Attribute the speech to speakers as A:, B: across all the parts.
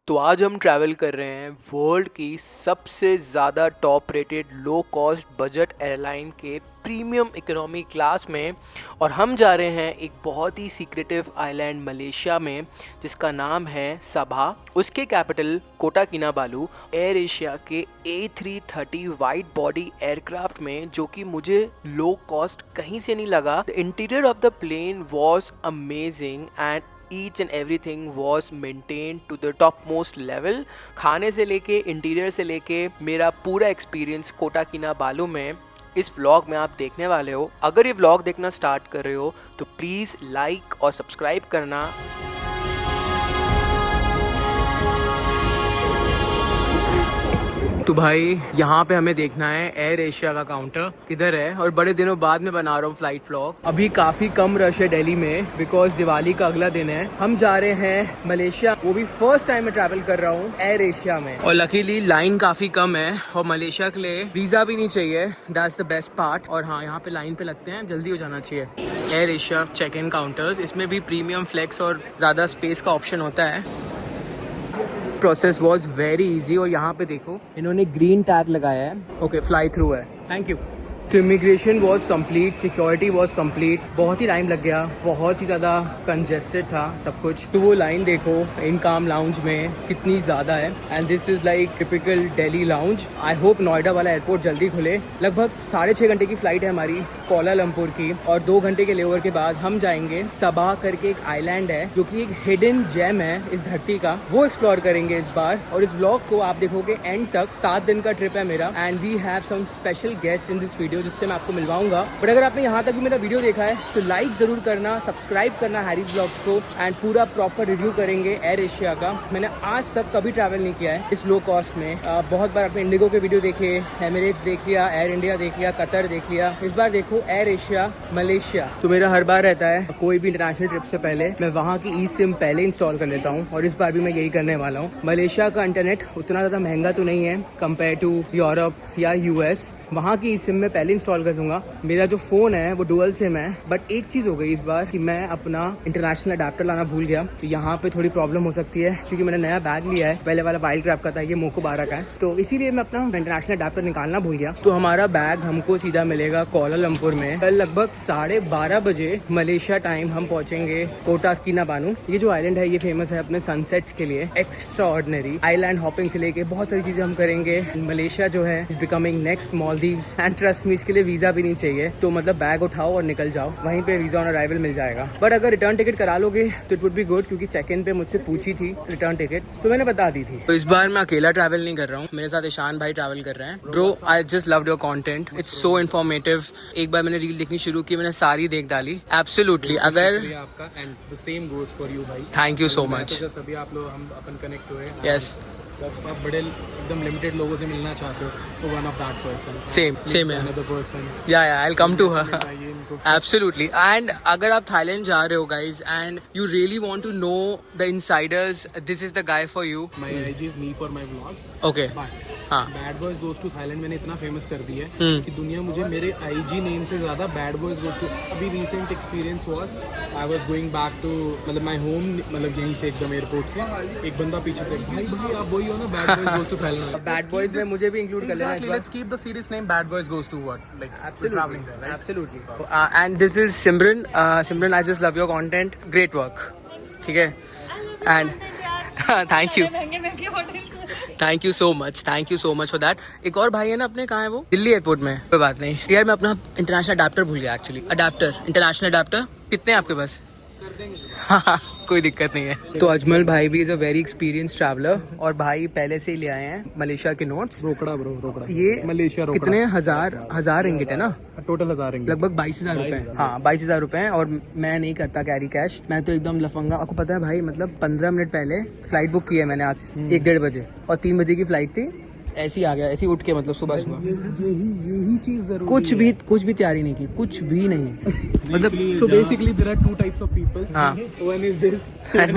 A: तो आज हम ट्रैवल कर रहे हैं वर्ल्ड की सबसे ज़्यादा टॉप रेटेड लो कॉस्ट बजट एयरलाइन के प्रीमियम इकोनॉमी क्लास में। और हम जा रहे हैं एक बहुत ही सीक्रेटिव आइलैंड मलेशिया में जिसका नाम है सबा, उसके कैपिटल कोटा किनाबालू। एयर एशिया के A330 वाइड बॉडी एयरक्राफ्ट में, जो कि मुझे लो कॉस्ट कहीं से नहीं लगा। The interior of the plane was amazing and each and everything was maintained to the top most level। खाने से लेके इंटीरियर से लेके मेरा पूरा एक्सपीरियंस कोटा किनाबालू में इस व्लॉग में आप देखने वाले हो। अगर ये व्लॉग देखना स्टार्ट कर रहे हो तो प्लीज़ लाइक और सब्सक्राइब करना। तो भाई यहाँ पे हमें देखना है एयर एशिया का काउंटर किधर है, और बड़े दिनों बाद में बना रहा हूँ फ्लाइट व्लॉग। अभी काफ़ी कम रश है दिल्ली में बिकॉज दिवाली का अगला दिन है। हम जा रहे हैं मलेशिया, वो भी फर्स्ट टाइम मैं ट्रैवल कर रहा हूँ एयर एशिया में। और लकीली लाइन काफ़ी कम है और मलेशिया के लिए वीज़ा भी नहीं चाहिए, दैट्स द बेस्ट पार्ट। और हाँ, यहाँ पे लाइन पे लगते हैं, जल्दी हो जाना चाहिए। AirAsia check in counters, इसमें भी प्रीमियम फ्लेक्स और ज़्यादा स्पेस का ऑप्शन होता है। Process was very easy. और यहाँ पे देखो इन्होंने ग्रीन टैग लगाया है। ओके, फ्लाई थ्रू है, थैंक यू। तो immigration was complete, security was complete. बहुत ही टाइम लग गया, बहुत ही ज़्यादा कंजेस्टेड था सब कुछ। तो वो लाइन देखो इन काम लाउंज में कितनी ज़्यादा है। And this is like typical Delhi lounge. I hope Noida वाला एयरपोर्ट जल्दी खुले। लगभग 6.5 घंटे की फ़्लाइट है हमारी कोलालमपुर की, और 2 घंटे के लेओवर के बाद हम जाएंगे सबा करके एक आइलैंड है जो कि एक हिडन जेम है इस धरती का, वो एक्सप्लोर करेंगे इस बार। और इस व्लॉग को आप देखोगे एंड तक। 7 दिन का ट्रिप है मेरा and we have some special guest in this video जिससे मैं आपको मिलवाऊंगा। बट अगर आपने यहाँ तक भी मेरा वीडियो देखा है तो लाइक जरूर करना, सब्सक्राइब करना हैरीज व्लॉग्स को, एंड पूरा प्रॉपर रिव्यू करेंगे एयर एशिया का। मैंने आज तक कभी ट्रैवल नहीं किया है इस लो कॉस्ट में। बहुत बार आपने इंडिगो के वीडियो देखे, एमिरेट्स देख लिया, एयर इंडिया देख लिया, कतर देख लिया। इस बार देखो एयर एशिया मलेशिया। तो मेरा हर बार रहता है कोई भी इंटरनेशनल ट्रिप से पहले मैं वहाँ की ई सिम पहले इंस्टॉल कर लेता हूँ, और इस बार भी मैं यही करने वाला हूँ। मलेशिया का इंटरनेट उतना ज़्यादा महंगा तो नहीं है कंपेयर टू यूरोप या US। वहाँ की सिम में पहले इंस्टॉल कर दूंगा। मेरा जो फ़ोन है वो डुअल सिम है, बट एक चीज़ हो गई इस बार कि मैं अपना इंटरनेशनल अडेप्टर लाना भूल गया। तो यहाँ पे थोड़ी प्रॉब्लम हो सकती है क्योंकि मैंने नया बैग लिया है, पहले वाला वाइल्ड क्राफ्ट का था, ये मोको 12 का है। तो इसीलिए मैं अपना इंटरनेशनल अडेप्टर निकालना भूल गया। तो हमारा बैग हमको सीधा मिलेगा कोलालमपुर में। कल लगभग 12:30 बजे मलेशिया टाइम हम पहुँचेंगे कोटा किनाबालू। ये जो आइलैंड है ये फेमस है अपने सनसेट्स के लिए। एक्स्ट्राऑर्डिनरी आइलैंड हॉपिंग से लेके बहुत सारी चीज़ें हम करेंगे। मलेशिया जो है is becoming next Maldives, and trust me इसके लिए वीज़ा भी नहीं चाहिए। तो मतलब बैग उठाओ और निकल जाओ, वहीं पे वीज़ा ऑन अराइवल मिल जाएगा। बट अगर रिटर्न टिकट करा लोगे तो इट वुड बी गुड, क्योंकि चेक इन पे मुझसे पूछी थी रिटर्न टिकट, तो मैंने बता दी थी। तो इस बार मैं अकेला ट्रैवल नहीं कर रहा हूँ, मेरे साथ ईशान भाई ट्रैवल कर रहे हैं। Bro, I just loved your content, it's so informative. एक बार मैंने रील देखनी शुरू की, मैंने सारी देख डाली। एब्सोल्युटली। अगर
B: आपका and the same goes for you भाई,
A: थैंक यू सो मच।
B: तो अभी आप लोग हम अपन कनेक्ट हुए।
A: यस,
B: आप बड़े एकदम लिमिटेड लोगों से मिलना चाहते हो तो one of that person.
A: Same है।
B: अनदर पर्सन,
A: या I will come to her.
B: इनको
A: एब्सोल्युटली। एंड अगर आप थाईलैंड जा रहे हो guys and you really want to know the insiders, this is the guy for you.
B: My IG is me for my vlogs.
A: Okay, हाँ।
B: Bad boys goes to Thailand मैंने इतना famous कर दी है कि दुनिया मुझे मेरे आईजी नेम से ज्यादा बैड बॉयज गोज टू। अभी recent experience was I was going back to मतलब माय होम, मतलब यहीं से एकदम एयरपोर्ट से एक बंदा पीछे से, भाई भाई आप वही हो ना bad boys goes to Thailand.
A: Bad boys में मुझे भी इंक्लूड कर लेना इस बार।
B: Let's keep the series name bad boys goes to what, like travelling there, right?
A: Absolutely. And this is Simran. Simran, I just love your content. Great work. ठीक है? And thank you. Thank you so much, thank you so much for that. एक और भाई है ना अपने, कहाँ है वो? दिल्ली एयरपोर्ट में। कोई बात नहीं यार, मैं अपना इंटरनेशनल अडेप्टर भूल गया एक्चुअली। अडेप्टर, इंटरनेशनल अडेप्टर कितने हैं आपके पास?
B: कर देंगे।
A: हाँ, कोई दिक्कत नहीं है। तो अजमल भाई भी is a very experience traveller, और भाई पहले से ही ले आए हैं मलेशिया के नोट्स।
B: रोकड़ा ब्रो, रोकड़ा।
A: ये
B: मलेशिया रोकड़ा
A: कितने? हजार रिंगिट है ना?
B: टोटल 1000 रिंगिट,
A: लगभग 22,000 रुपए। हाँ, 22,000 रुपए हैं। और मैं नहीं करता कैरी कैश, मैं तो एकदम लफंगा। आपको पता है भाई, मतलब 15 मिनट पहले फ्लाइट बुक की है मैंने आज 1-1:30 बजे, और 3 बजे की फ्लाइट थी। ऐसे ही आ गया, ऐसे ही उठ के मतलब सुबह सुबह
B: यही चीज जरूरी
A: कुछ भी तैयारी नहीं की, कुछ भी नहीं मतलब
B: so basically there are two types of people.
A: हाँ.
B: One is this
A: and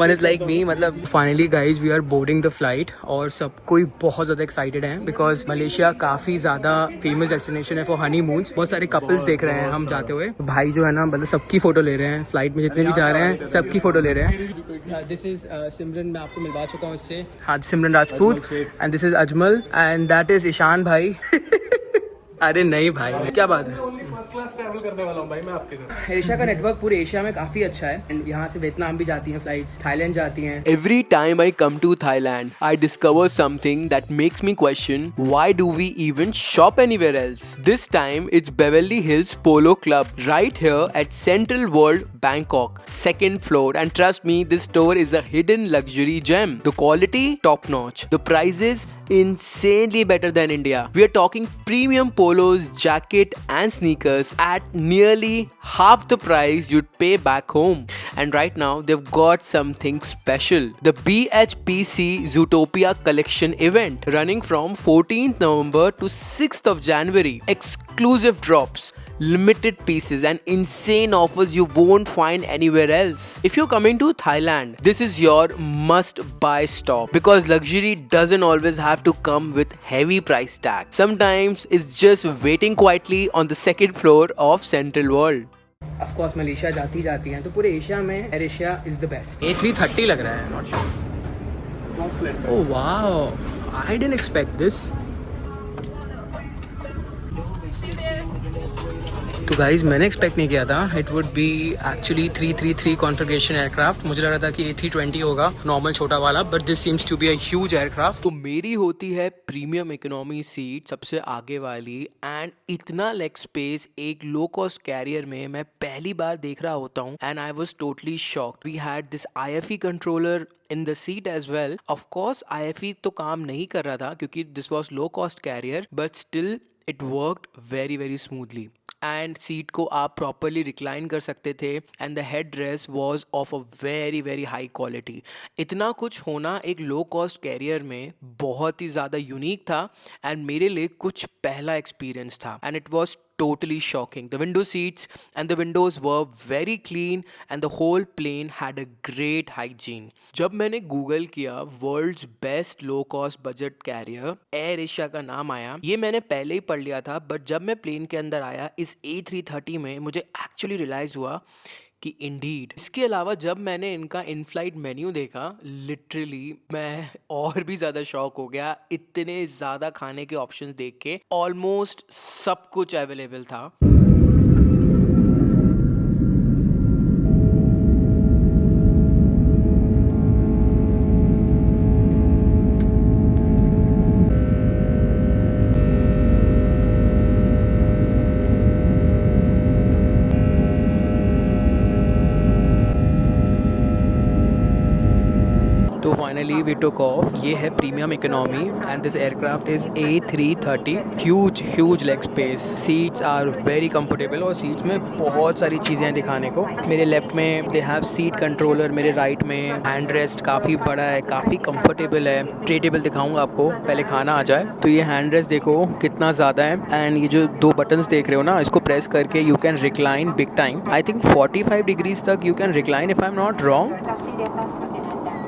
A: one is like me. मतलब finally guys we are boarding the flight और सब कोई बहुत ज़्यादा excited हैं because मलेशिया काफ़ी ज़्यादा famous destination है for honeymoons. बहुत सारे couples देख रहे हैं हम जाते हुए. भाई जो है ना मतलब सबकी फ़ोटो ले रहे हैं, फ्लाइट में जितने भी जा रहे हैं सबकी फ़ोटो ले रहे हैं. दिस इज़ सिमरन, मैं आपको मिलवा चुका हूँ इससे. हाँ, Simran Rajput. And this is Ajmal and that is Ishan भाई. अरे नहीं भाई, क्या बात है.
B: फर्स्ट क्लास ट्रैवल करने वाला हूँ भाई मैं आपके साथ.
A: एशिया का नेटवर्क पूरे एशिया में काफी अच्छा है. एंड यहाँ से वियतनाम भी जाती हैं फ्लाइट्स, थाईलैंड जाती हैं.
C: Every time I come to Thailand, I discover something that makes me question why do we even shop anywhere else? This time it's Beverly Hills Polo Club right here at Central World, Bangkok, second floor, and trust me, this store is a hidden luxury gem. The quality top notch, the prices insanely better than India. We are talking premium polos, jacket and sneakers at nearly half the price you'd pay back home. And right now they've got something special. The BHPC Zootopia Collection event running from 14th November to 6th of January. Exclusive drops, limited pieces and insane offers you won't find anywhere else. If you're coming to Thailand, this is your must buy stop because luxury doesn't always have to come with heavy price tag. Sometimes it's just waiting quietly on the second floor of Central World.
A: Of course Malaysia जाती हैं तो पूरे Asia में air Asia is the best. A330 लग रहा है. Not sure. Oh wow, I didn't expect this. तो guys मैंने एक्सपेक्ट नहीं किया था it would be actually 333 configuration aircraft. मुझे लग रहा था कि A320 होगा नॉर्मल छोटा वाला, but this seems to be a huge aircraft.
C: तो मेरी होती है प्रीमियम इकोनॉमी सीट सबसे आगे वाली. एंड इतना लेग स्पेस एक लो कॉस्ट कैरियर में मैं पहली बार देख रहा होता हूँ. And I was totally shocked. We had this IFE controller in the seat as well. Of course IFE तो काम नहीं कर रहा था क्योंकि this was low cost carrier, but still it worked very very smoothly. And seat को आप properly recline कर सकते थे. And the head rest was of a very very high quality. इतना कुछ होना एक लो कॉस्ट कैरियर में बहुत ही ज़्यादा यूनिक था एंड मेरे लिए कुछ पहला एक्सपीरियंस था. And it was totally shocking. The window seats and the windows were very clean and the whole plane had a great hygiene. जब मैंने गूगल किया world's best low cost budget carrier, AirAsia का नाम आया. ये मैंने पहले ही पढ़ लिया था, बट जब मैं प्लेन के अंदर आया इस A330 में मुझे एक्चुअली रियलाइज हुआ कि इंडीड. इसके अलावा जब मैंने इनका इन फ्लाइट मेन्यू देखा, लिटरली मैं और भी ज़्यादा शॉक हो गया. इतने ज़्यादा खाने के ऑप्शंस देख के ऑलमोस्ट सब कुछ अवेलेबल था. तो फाइनली वी टुक ऑफ. ये है premium economy and this aircraft is A330. Huge leg space. Seats are very comfortable और सीट्स में बहुत सारी चीज़ें हैं दिखाने को. मेरे लेफ्ट में दे हैव सीट कंट्रोलर, मेरे राइट में हैंड रेस्ट काफ़ी बड़ा है, काफ़ी कंफर्टेबल है. ट्रे टेबल दिखाऊंगा आपको, पहले खाना आ जाए. तो ये हैंड रेस्ट देखो कितना ज़्यादा है. एंड ये जो दो बटन्स देख रहे हो ना, इसको प्रेस करके you can recline big time. I think 45 degrees तक you can recline if I am not wrong.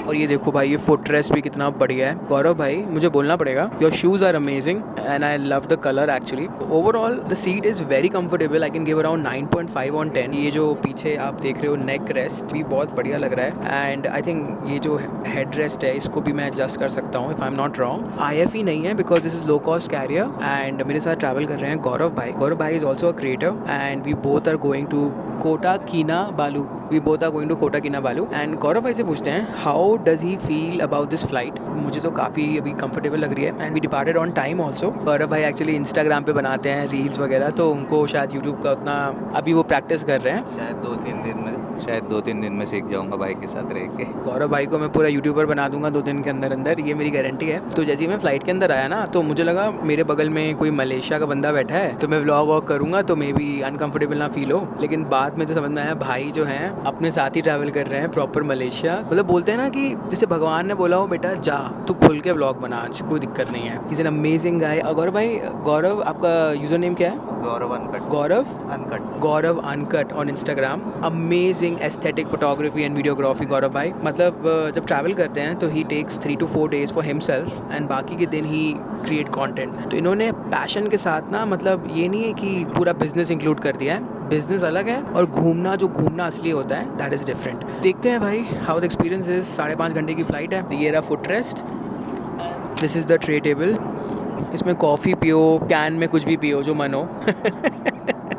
C: और ये देखो भाई, ये फुट रेस्ट भी कितना बढ़िया है. गौरव भाई मुझे बोलना पड़ेगा, your shoes are amazing and I love the colour actually. Overall the seat is very comfortable. I can give around 9.5 on 10. ये जो पीछे आप देख रहे हो नेक रेस्ट भी बहुत बढ़िया लग रहा है. एंड आई थिंक ये जो हेड रेस्ट है इसको भी मैं एडजस्ट कर सकता हूँ if I am not wrong. IFE नहीं है because this is low cost carrier. And मेरे साथ ट्रैवल कर रहे हैं गौरव भाई. गौरव भाई is also a creator and we both are going to Kota Kinabalu. And Gaurav भाई से पूछते हैं how does he feel about this flight. मुझे तो काफ़ी अभी कंफर्टेबल लग रही है. And we departed on time also. Gaurav भाई एक्चुअली इंस्टाग्राम पे बनाते हैं रील्स वगैरह, तो उनको शायद यूट्यूब का उतना अभी वो प्रैक्टिस कर रहे हैं.
D: शायद 2-3 दिन में शायद 2-3 दिन में सीख जाऊंगा भाई के साथ रह के।
C: गौरव भाई को मैं पूरा यूट्यूबर बना दूंगा 2 दिन के अंदर अंदर, ये मेरी गारंटी है। तो जैसे ही मैं फ्लाइट के अंदर आया ना, तो मुझे लगा मेरे बगल में कोई मलेशिया का बंदा बैठा है, तो मैं व्लॉग वॉग करूंगा तो मे बी अनकंफर्टेबल ना फील हो। लेकिन बाद में तो समझ में आया भाई जो हैं अपने साथ ही ट्रैवल कर रहे हैं प्रॉपर मलेशिया। मतलब बोलते हैं ना कि जैसे भगवान ने बोला हो बेटा जा तू खुल के व्लॉग बना, आज कोई दिक्कत नहीं है। Is an amazing guy. और गौरव भाई, गौरव आपका यूजर नेम क्या है?
D: Gaurav uncut.
C: Gaurav uncut on Instagram. Amazing aesthetic photography and videography Gaurav भाई। मतलब जब ट्रैवल करते हैं तो he takes 3 to 4 days for himself and बाकी के दिन ही क्रिएट कंटेंट। तो इन्होंने पैशन के साथ ना, मतलब ये नहीं है कि पूरा बिजनेस इंक्लूड कर दिया है, बिजनेस अलग है और घूमना, जो घूमना असली होता है दैट इज़ डिफरेंट। देखते हैं भाई हाउ द एक्सपीरियंस इज। 5.5 घंटे की फ़्लाइट है। ये रहा foot rest, this is the tray table. इसमें कॉफ़ी पियो, कैन में कुछ भी पियो जो मन हो।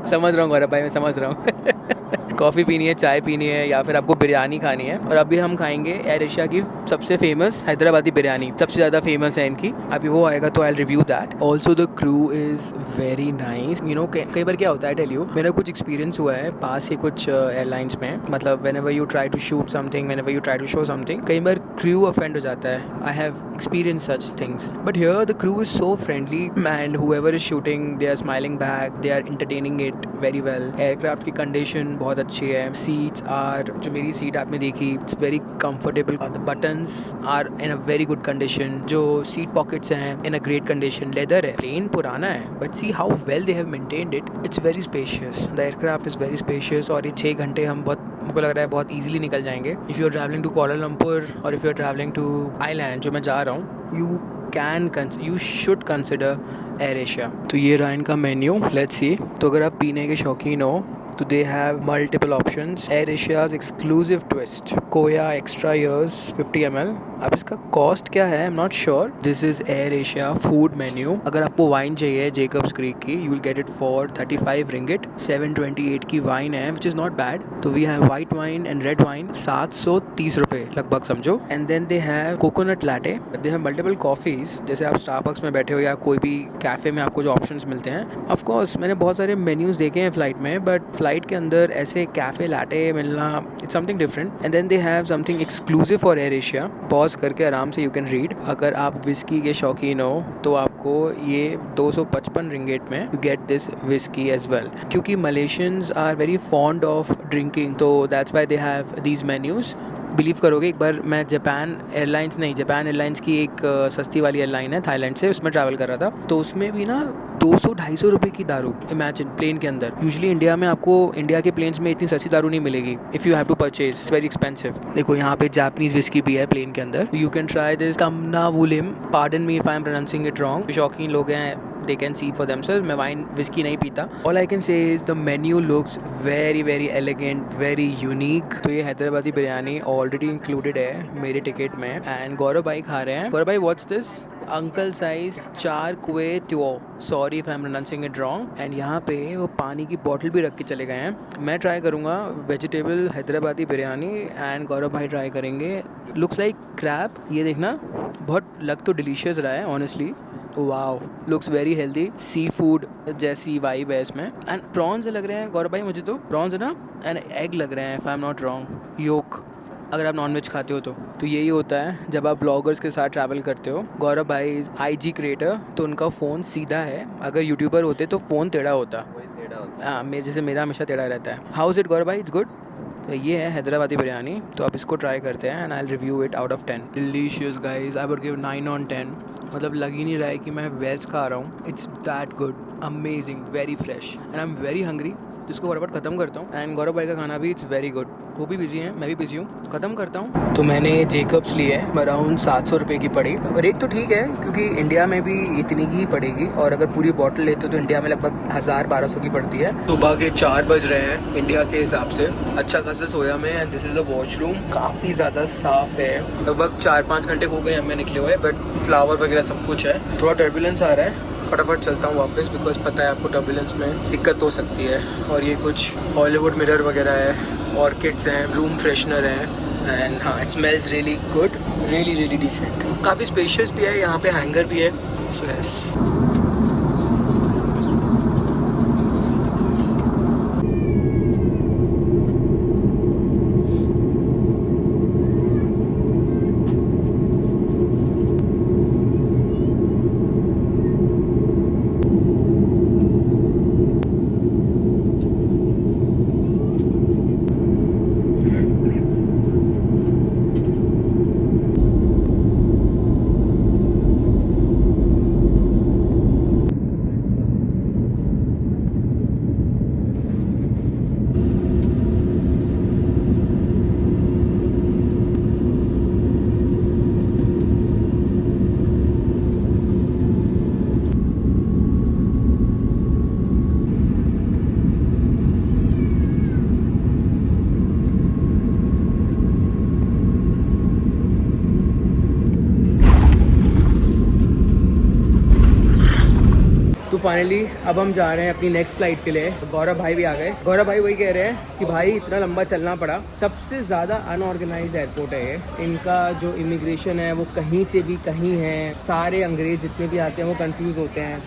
C: समझ रहा हूँ गौरव भाई, मैं समझ रहा हूँ। कॉफ़ी पीनी है, चाय पीनी है, या फिर आपको बिरयानी खानी है। और अभी हम खाएंगे एयर एशिया की सबसे फेमस हैदराबादी बिरयानी, सबसे ज़्यादा फेमस है इनकी। अभी वो आएगा तो I will review that. Also the crew is very nice. You know कई बार क्या होता है, टेल यू, मेरा कुछ एक्सपीरियंस हुआ है पास ही कुछ एयरलाइंस में। मतलब whenever you try to shoot something, whenever you try to show something, कई बार क्रू ऑफेंड हो जाता है। I have experience such things, but here the crew is so friendly and whoever is shooting they are smiling back, they are entertaining it very well. Aircraft की condition बहुत अच्छी है। Seats are, जो मेरी seat आपने देखी, it's very comfortable. The buttons are in a very good condition. जो seat pockets हैं in a great condition. Leather है, प्लेन पुराना है, but see how well they have maintained it. It's very spacious, the aircraft is very spacious. और ये 6 घंटे हम बहुत, मुझको लग रहा है बहुत ईजिली निकल जाएंगे। If you are travelling to Kuala Lumpur और if you are travelling to island, जो मैं जा रहा हूँ, you should consider Air Asia। तो ये रहा इनका मेन्यू, लेट्स सी। तो अगर आप पीने के शौकीन हो तो they have multiple options. AirAsia's exclusive twist कोया एक्स्ट्रा ईयर्स 50 ml। अब इसका कॉस्ट क्या है, I am not sure. This is AirAsia food menu. अगर आपको वाइन चाहिए जेकब्स क्रीक की, you will get it for 35 ringgit. 728 की वाइन है, विच इज़ नॉट बैड। तो we have white wine and red wine, 730 रुपये लगभग समझो। And then they have coconut latte, they have multiple coffees. जैसे आप स्टारबक्स में बैठे हो या कोई भी कैफ़े में आपको जो ऑप्शंस मिलते हैं। ऑफ कोर्स मैंने बहुत सारे मेन्यूज़ देखे हैं फ़्लाइट में, बट फ्लाइट के अंदर ऐसे कैफ़े लाटे मिलना, it's something different. And then they have something exclusive for AirAsia. Pause करके आराम से यू कैन रीड। अगर आप विस्की के शौकीन हो तो आपको ये 255 रिंगेट में you get this whisky as well. क्योंकि Malaysians are very fond of drinking, तो that's why they have these menus. Believe करोगे, एक बार मैं जापान एयरलाइंस की एक सस्ती वाली एयरलाइन है थाईलैंड से, उसमें ट्रैवल कर रहा था। तो उसमें भी ना 200-250 रुपये की दारू, इमेजिन, प्लेन के अंदर। यूजुअली इंडिया में आपको, इंडिया के प्लेन्स में इतनी सस्ती दारू नहीं मिलेगी। If you have to purchase, it's very expensive. देखो यहाँ पे जापानीज विस्की भी है प्लेन के अंदर। यू कैन ट्राई दिस तमनावुलिम, pardon me if I am pronouncing it wrong. शौकीन लोग हैं, they can see for themselves। मैं वाइन विस्की नहीं पीता। All I can say is the menu looks very very elegant, very unique। तो ये Hyderabadi biryani already included है मेरे टिकट में। एंड गौरव भाई खा रहे हैं। गौरव भाई, व्हाट्स दिस? अंकल साइज 4 कुए त्यो, sorry if I am pronouncing it wrong. And यहाँ पे वो पानी की बॉटल भी रख के चले गए हैं। मैं ट्राई करूँगा वेजिटेबल हैदराबादी बिरयानी एंड गौरव भाई ट्राई करेंगे। Looks like crab. ये देखना, बहुत लग तो डिलीशियस रहा है honestly. Wow, looks very healthy, sea food जैसी वाइब है इसमें। एंड प्रॉन्स लग रहे हैं गौरव भाई, मुझे तो प्रॉन्स है ना, एंड एग लग रहे हैं if I am not wrong, yolk. अगर आप नॉनवेज खाते हो तो यही होता है जब आप ब्लॉगर्स के साथ ट्रैवल करते हो। गौरव भाई इज IG क्रिएटर, तो उनका फ़ोन सीधा है। अगर यूट्यूबर होते तो फ़ोन टेढ़ा होता। हाँ, जैसे मेरा हमेशा टेढ़ा रहता है। हाउ इज़ इट गौरव भाई? It's good. तो ये है हैदराबादी बिरयानी, तो आप इसको ट्राई करते हैं and I will review it out of 10। Delicious guys, I would give 9 on 10। मतलब लग ही नहीं रहा है कि मैं वेज खा रहा हूँ। It's that good, amazing, very fresh and I am very hungry. जिसको फटाफट ख़त्म करता हूँ। एंड गौरव भाई का खाना भी इट्स वेरी गुड। वो भी बिजी हैं, मैं भी बिजी हूँ। ख़त्म करता हूँ। तो मैंने जेकब्स लिए अराउंड 700 रुपये की पड़ी। रेट तो ठीक है क्योंकि इंडिया में भी इतनी की ही पड़ेगी, और अगर पूरी बॉटल लेते हो तो इंडिया में लगभग 1000-1200 की पड़ती है। सुबह के 4 बज रहे हैं इंडिया के हिसाब से। अच्छा खासा सोया मैं। And this is the washroom, काफ़ी ज़्यादा साफ़ है। लगभग 4-5 घंटे हो गए हमें निकले हुए, बट फ्लावर वगैरह सब कुछ है। थोड़ा टर्बुलेंस आ रहा है, फटाफट चलता हूँ वापस, बिकॉज पता है आपको टर्बुलेंस में दिक्कत हो सकती है। और ये कुछ हॉलीवुड मिरर वगैरह है, ऑर्किड्स हैं, रूम फ्रेशनर है। एंड हाँ, it smells really good, really decent. काफ़ी स्पेशियस भी है, यहाँ पे हैंगर भी है। सो यस,
A: फाइनली अब हम जा रहे हैं अपनी नेक्स्ट फ्लाइट के लिए। गौरव भाई भी आ गए। गौरव भाई वही कह रहे हैं कि भाई इतना लंबा चलना पड़ा, सबसे ज़्यादा अनऑर्गेनाइज एयरपोर्ट है ये। इनका जो इमिग्रेशन है वो कहीं से भी कहीं है, सारे अंग्रेज जितने भी आते हैं वो कंफ्यूज होते हैं,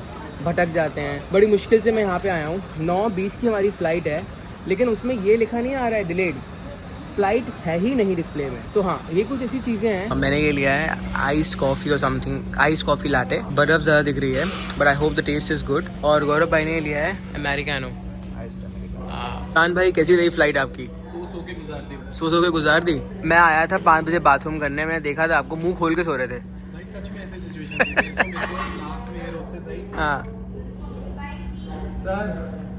A: भटक जाते हैं। बड़ी मुश्किल से मैं यहाँ पे आया हूँ। 9:20 की हमारी फ़्लाइट है, लेकिन उसमें ये लिखा नहीं आ रहा है डिलेड, फ्लाइट है ही नहीं डिस्प्ले में। तो हाँ, ये कुछ ऐसी चीज़ें हैं। मैंने ये लिया है आइस्ड कॉफ़ी और समथिंग, आइस्ड कॉफ़ी लाटे। बर्फ़ ज़्यादा दिख रही है but I hope the taste is good. और गौरव भाई ने लिया है अमेरिकानो। शान भाई कैसी रही फ्लाइट आपकी? सो के गुजार दी। मैं आया था 5 बजे बाथरूम करने में, देखा था आपको मुंह खोल के सो रहे थे।
B: सच में ऐसे सिचुएशन लास्ट में एयर होस्टेस आई,
A: हाँ
B: सर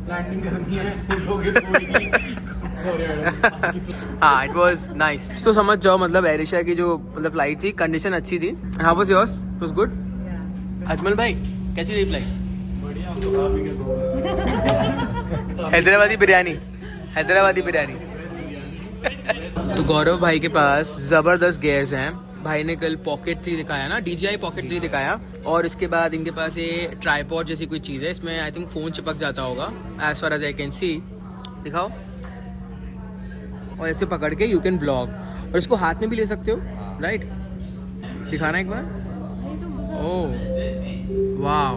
B: लैंडिंग करनी है, उठोगे कोई नहीं।
A: हाँ, इट वाज नाइस। तो समझ जाओ मतलब एयर एशिया की जो मतलब फ्लाइट थी, कंडीशन अच्छी थी। How was yours? It was good. Ajmal भाई कैसी रही फ्लाइट? हैदराबादी बिरयानी, हैदराबादी बिरयानी। तो गौरव भाई के पास ज़बरदस्त गेयर्स हैं। भाई ने कल पॉकेट 3 दिखाया ना, DJI पॉकेट 3 दिखाया। और इसके बाद इनके पास ये ट्राईपॉड जैसी कोई चीज़ है, इसमें आई थिंक फ़ोन चिपक जाता होगा, as far as I can see. दिखाओ। और ऐसे पकड़ के यू कैन ब्लॉग, और इसको हाथ में भी ले सकते हो, राइट? दिखाना एक बार। ओह वाह।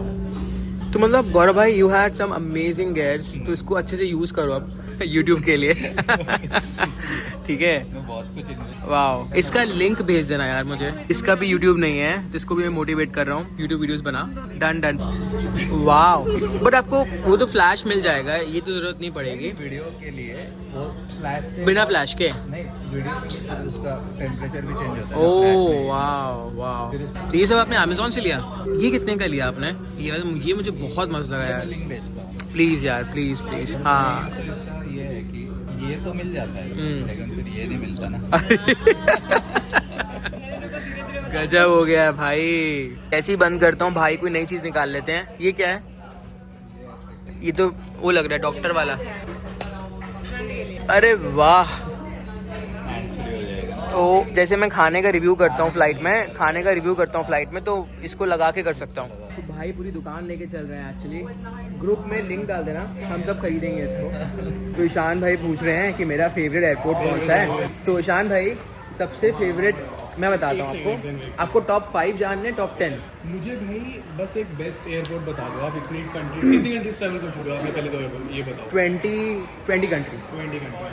A: तो मतलब गौरव भाई you had some amazing gears, तो इसको अच्छे से यूज़ करो अब यूट्यूब के लिए। ठीक है,
D: बहुत कुछ।
A: वाह। इसका लिंक भेज देना यार मुझे, इसका भी यूट्यूब नहीं है तो इसको भी मैं मोटिवेट कर रहा हूँ यूट्यूब वीडियोस बना। Done done. वाह, बट आपको वो तो फ्लैश मिल जाएगा, ये तो जरूरत नहीं पड़ेगी
D: वीडियो के लिए। वो फ्लैश से
A: बिना फ्लैश के?
D: नहीं, वीडियो के लिए तो उसका टेम्परेचर भी चेंज होता है।
A: ओह वाह वाह। तो ये सब आपने अमेजोन से लिया? ये कितने का लिया आपने? ये मुझे बहुत मस्त लगा यार।
D: लिंक भेजता हूँ
A: प्लीज यार, प्लीज प्लीज। हाँ
D: इसका ये है कि ये तो मिल जाता है, लेकिन फिर ये नहीं मिलता ना।
A: गजब हो गया भाई। ऐसे ही बंद करता हूँ भाई, कोई नई चीज निकाल लेते हैं। ये क्या है? ये तो वो लग रहा है डॉक्टर वाला। अरे वाह। तो जैसे मैं खाने का रिव्यू करता हूँ फ्लाइट में, तो इसको लगा के कर सकता हूँ। तो भाई पूरी दुकान लेके चल रहे हैं एक्चुअली। ग्रुप में लिंक डाल देना, हम सब खरीदेंगे इसको। तो ईशान भाई पूछ रहे हैं कि मेरा फेवरेट एयरपोर्ट कौन सा है। तो ईशान भाई सबसे फेवरेट मैं बताता हूँ आपको टॉप 5 जानने, टॉप 10?
B: मुझे भाई बस एक बेस्ट एयरपोर्ट बता दो। आप कितनी कंट्रीज ट्रैवल कर चुके हो? आपने पहले तो ये बताओ।
A: 20 कंट्रीज।
B: 20 कंट्रीज।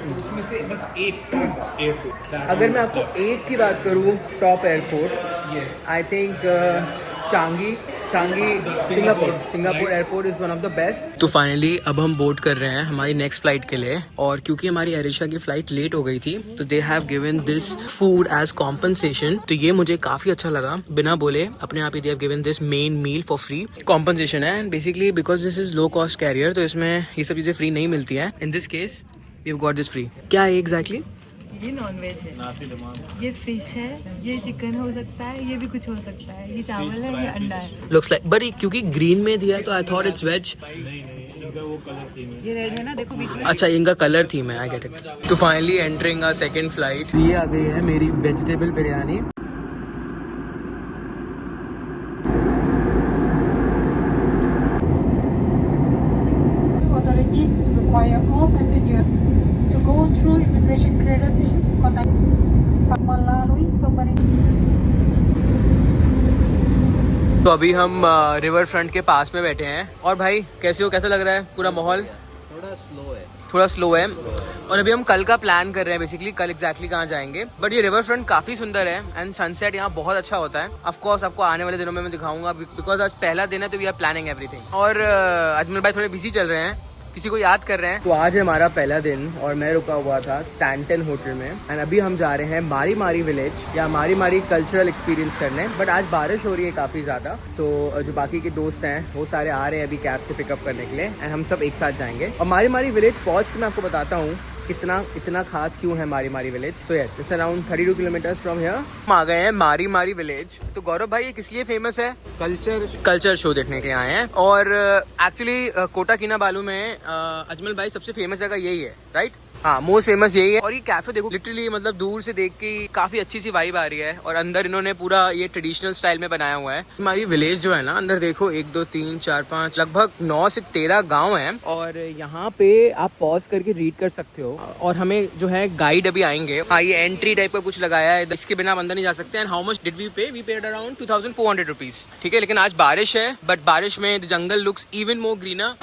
B: तो उसमें से बस एक एयरपोर्ट,
A: अगर मैं आपको एक की बात करूँ top airport,
B: yes,
A: I think Changi Singapore airport is one of the best. तो फाइनली अब हम बोर्ड कर रहे हैं हमारी नेक्स्ट फ्लाइट के लिए। और क्योंकि हमारी एयर एशिया की फ्लाइट लेट हो गई थी, तो they have given this food as compensation. तो ये मुझे काफी अच्छा लगा, बिना बोले अपने आप ही they have given this main meal for free. Compensation है and basically because this is low cost carrier, तो इसमें ये सब चीजें फ्री नहीं मिलती है। In this case we have got this free. क्या है एग्जैक्टली?
E: ये नॉनवेज है, ये फिश है, ये चिकन हो सकता है, ये भी कुछ हो सकता है, ये चावल है, ये अंडा है।
A: लुक्स लाइक, बट क्योंकि ग्रीन में दिया तो आई थॉट इट्स वेज।
E: ये रेड है ना, देखो बीच में।
A: अच्छा, इनका कलर थीम है, आई गेट इट। तो finally entering a second flight. ये आ गई है मेरी vegetable biryani.
F: Authorities require all passengers to go through immigration clearance in Kota melalui pemerintah.
A: तो अभी हम रिवर फ्रंट के पास में बैठे हैं। और भाई कैसे हो, कैसा लग रहा है पूरा माहौल? थोड़ा स्लो है। और अभी हम कल का प्लान कर रहे हैं, बेसिकली कल एग्जैक्टली कहाँ जाएंगे। बट ये रिवर फ्रंट काफी सुंदर है एंड सनसेट यहाँ बहुत अच्छा होता है। ऑफ कोर्स आपको आने वाले दिनों में मैं दिखाऊंगा, बिकॉज आज पहला दिन है तो वी आर प्लानिंग एवरीथिंग। और अजमल भाई थोड़े बिजी चल रहे हैं, किसी को याद कर रहे हैं। तो आज है हमारा पहला दिन और मैं रुका हुआ था स्टैंटन होटल में एंड अभी हम जा रहे हैं मारी मारी विलेज या मारी मारी कल्चरल एक्सपीरियंस करने। बट आज बारिश हो रही है काफ़ी ज़्यादा, तो जो बाकी के दोस्त हैं वो सारे आ रहे हैं अभी कैब से पिकअप करने के लिए एंड हम सब एक साथ जाएंगे। और मारी मारी विलेज पहुँच के मैं आपको बताता हूँ इतना खास क्यों है मारी मारी विलेज। तो yes, it's around 32 kilometres from here. हम आ गए हैं मारी मारी विलेज। तो गौरव भाई ये किस लिए फेमस है? कल्चर शो देखने के लिए आए हैं। और एक्चुअली कोटा किनाबालू में अजमल भाई सबसे फेमस जगह यही है, राइट? हाँ मोस्ट फेमस यही है। और ये कैफे देखो लिटरली मतलब दूर से देख के काफी अच्छी सी वाइब आ रही है और अंदर इन्होंने पूरा ये ट्रेडिशनल स्टाइल में बनाया हुआ है। हमारी विलेज जो है ना अंदर देखो 1 2 3 4 5 लगभग 9 से 13 गांव हैं और यहाँ पे आप पॉज करके रीड कर सकते हो और हमें जो है गाइड अभी आएंगे। हाँ ये एंट्री टाइप का कुछ लगाया है, इसके बिना आप अंदर नहीं जा सकते। And how much did we pay? We paid around 2400 rupees. ठीक है, लेकिन आज बारिश है बट बारिश में the jungle looks even more greener.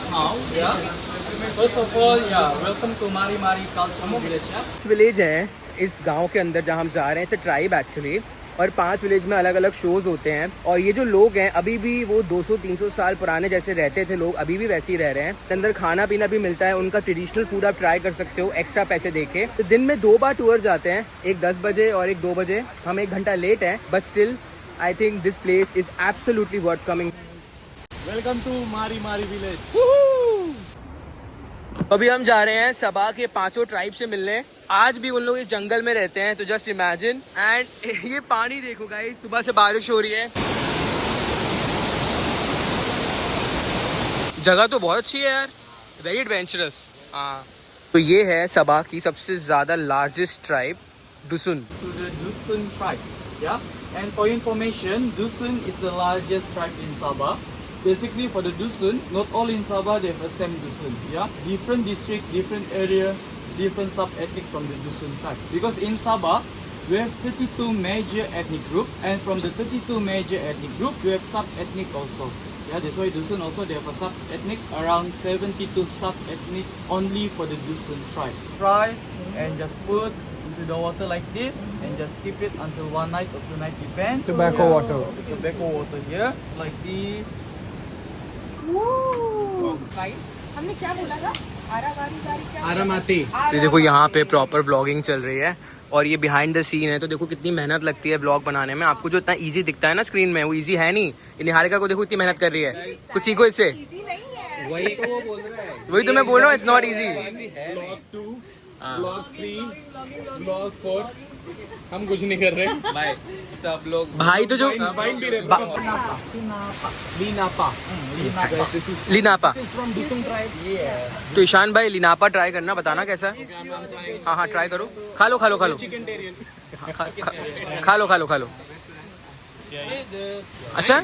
B: First of all, welcome to Mari Mari Cultural Village.
A: इस विलेज है इस गांव के अंदर जहाँ हम जा रहे हैं, इट्स अ ट्राइब एक्चुअली। और 5 विलेज में अलग अलग शोज होते हैं और ये जो लोग हैं अभी भी वो 200-300 साल पुराने जैसे रहते थे लोग, अभी भी वैसे ही रह रहे हैं। अंदर खाना पीना भी मिलता है, उनका ट्रेडिशनल फूड आप ट्राई कर सकते हो एक्स्ट्रा पैसे देके। तो दिन में 2 बार टूर जाते हैं, एक 10 बजे और एक 2 बजे। हम 1 घंटा लेट हैं but still I think this place is absolutely worth coming.
B: Welcome to Mari Mari Village.
A: अभी हम जा रहे हैं सबा के 5 ट्राइब से मिलने। आज भी उन लोग इस जंगल में रहते हैं, तो जस्ट इमेजिन। एंड ये पानी देखो गाइस, सुबह से बारिश हो रही है। जगह तो बहुत अच्छी है यार, वेरी एडवेंचरस। हाँ तो ये है सबा की सबसे ज्यादा largest tribe Dusun.
G: To the Dusun tribe, yeah. And for information, Dusun is the largest tribe in Sabah. Basically, for the Dusun, not all in Sabah they have the same Dusun, yeah. Different district, different area, different sub-ethnic from the Dusun tribe. Because in Sabah, we have 32 major ethnic group, and from the 32 major ethnic group, we have sub-ethnic also. Yeah, that's why Dusun also they have a sub-ethnic, around 72 sub-ethnic only for the Dusun tribe. Rice and just put into the water like this and just keep it until 1 night or 2 nights, depends.
B: Tobacco water.
G: Tobacco water here, like this.
E: हमने क्या बोला था?
B: Aramati.
A: तो देखो यहाँ पे proper blogging चल रही है और ये बिहाइंड द सीन है। तो देखो कितनी मेहनत लगती है ब्लॉग बनाने में। आपको जो इतना इजी दिखता है ना स्क्रीन में, वो इजी है नहीं। ये निहारिका को देखो इतनी मेहनत कर रही है, कुछ सीखो इससे।
B: वही तो वो बोल रहा है।
A: वही तो मैं बोल रहा हूँ, it's not easy.
B: Vlog 2, Vlog 3, Vlog 4. हम कुछ नहीं कर रहे
D: भाई सब लोग
A: भाई तो जो
B: वाइन भी
A: बा-
B: Linapa.
A: लिनापा,
B: From Dusun tribe.
A: तो ईशान भाई लिनापा ट्राई करना, बताना कैसा है। हाँ हाँ ट्राई करो, खा लो खा लो खा लो खा लो खा लो खा लो। अच्छा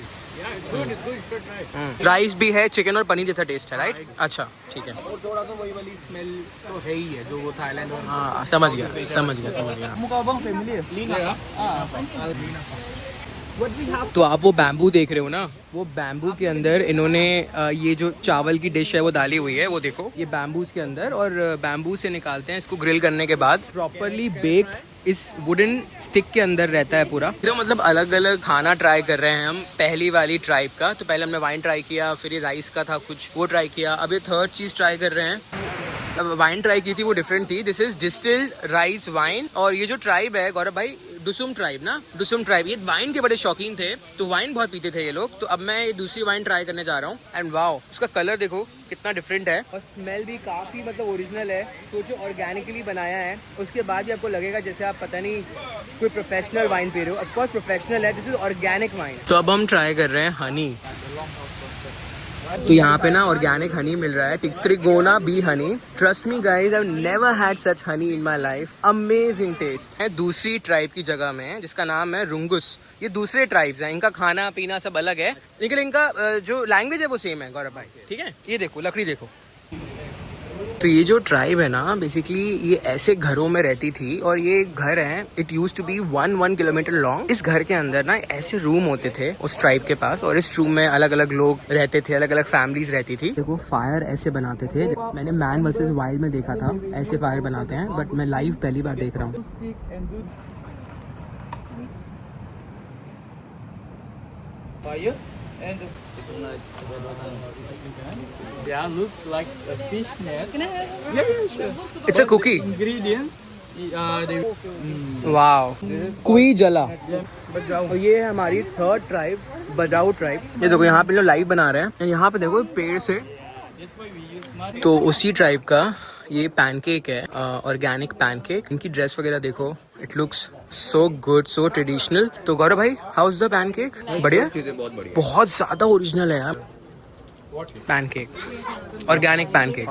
A: राइस भी है, चिकन और पनीर जैसा टेस्ट है, राइट? अच्छा ठीक है।
B: और थोड़ा सा वही वाली स्मेल तो है ही है जो वो थाईलैंड और
A: हाँ समझ गया समझ गया समझ गया।
G: Mukha bang familiar?
A: तो आप वो बैम्बू देख रहे हो ना, वो बैम्बू के अंदर इन्होंने ये जो चावल की डिश है वो डाली हुई है। वो देखो ये बैम्बूज के अंदर, और बैम्बू से निकालते हैं इसको ग्रिल करने के बाद। प्रॉपरली बेक इस वुडन स्टिक के अंदर रहता है पूरा। तो मतलब अलग अलग खाना ट्राई कर रहे हैं हम पहली वाली ट्राइब का। तो पहले हमने वाइन ट्राई किया, फिर ये राइस का था कुछ, वो ट्राई किया। अब ये 3rd चीज ट्राई कर रहे हैं। अब वाइन ट्राई की थी वो डिफरेंट थी, this is distilled rice wine. और ये जो ट्राइब है गौरव भाई, डुसुम ट्राइब ना, डुसुम ट्राइब, ये वाइन के बड़े शौकीन थे, तो वाइन बहुत पीते थे ये लोग। तो अब मैं ये दूसरी वाइन ट्राई करने जा रहा हूँ। एंड वाओ, उसका कलर देखो कितना डिफरेंट है और स्मेल भी काफी मतलब ओरिजिनल है। सोचो ऑर्गेनिकली बनाया है, उसके बाद भी आपको लगेगा जैसे आप पता नहीं कोई प्रोफेशनल वाइन पी रहे हो। ऑफ कोर्स प्रोफेशनल है, दिस इज ऑर्गेनिक वाइन। तो अब हम ट्राई कर रहे हैं हनी। तो यहाँ पे ना ऑर्गेनिक हनी मिल रहा है, trigona bee honey. Trust me guys, I have never had such honey in my life. Amazing taste है। दूसरी ट्राइब की जगह में जिसका नाम है रुंगुस। ये दूसरे ट्राइब्स हैं, इनका खाना पीना सब अलग है, लेकिन इनका जो लैंग्वेज है वो सेम है गौरव भाई। ठीक है, ये देखो लकड़ी देखो। तो ये जो ट्राइब है ना, बेसिकली ये ऐसे घरों में रहती थी और ये घर है, it used to be 1 kilometre long. इस घर के अंदर ना ऐसे रूम होते थे उस ट्राइब के पास, और इस रूम में अलग अलग लोग रहते थे, अलग अलग फैमिलीज रहती थी। देखो फायर ऐसे बनाते थे, मैंने मैन वर्सेस वाइल्ड में देखा था ऐसे फायर बनाते हैं, बट मैं लाइव पहली बार देख रहा हूँ।
G: Fire and yeah, look like a fish net.
A: It's a cookie.
G: Ingredients.
A: Wow, कुई जला। और ये है हमारी 3rd ट्राइब, बजाऊ ट्राइब। ये देखो यहाँ पे लोग लाइव बना रहे हैं। यहाँ पे देखो पेड़ से, तो उसी ट्राइब का ये पैनकेक है, ऑर्गेनिक पैनकेक। इनकी ड्रेस वगैरह देखो, it looks so good, so traditional. तो गौरव भाई, हाउ इज द पैनकेक? बढ़िया, बहुत ज्यादा ओरिजिनल है यार पैनकेक, ऑर्गेनिक पैनकेक।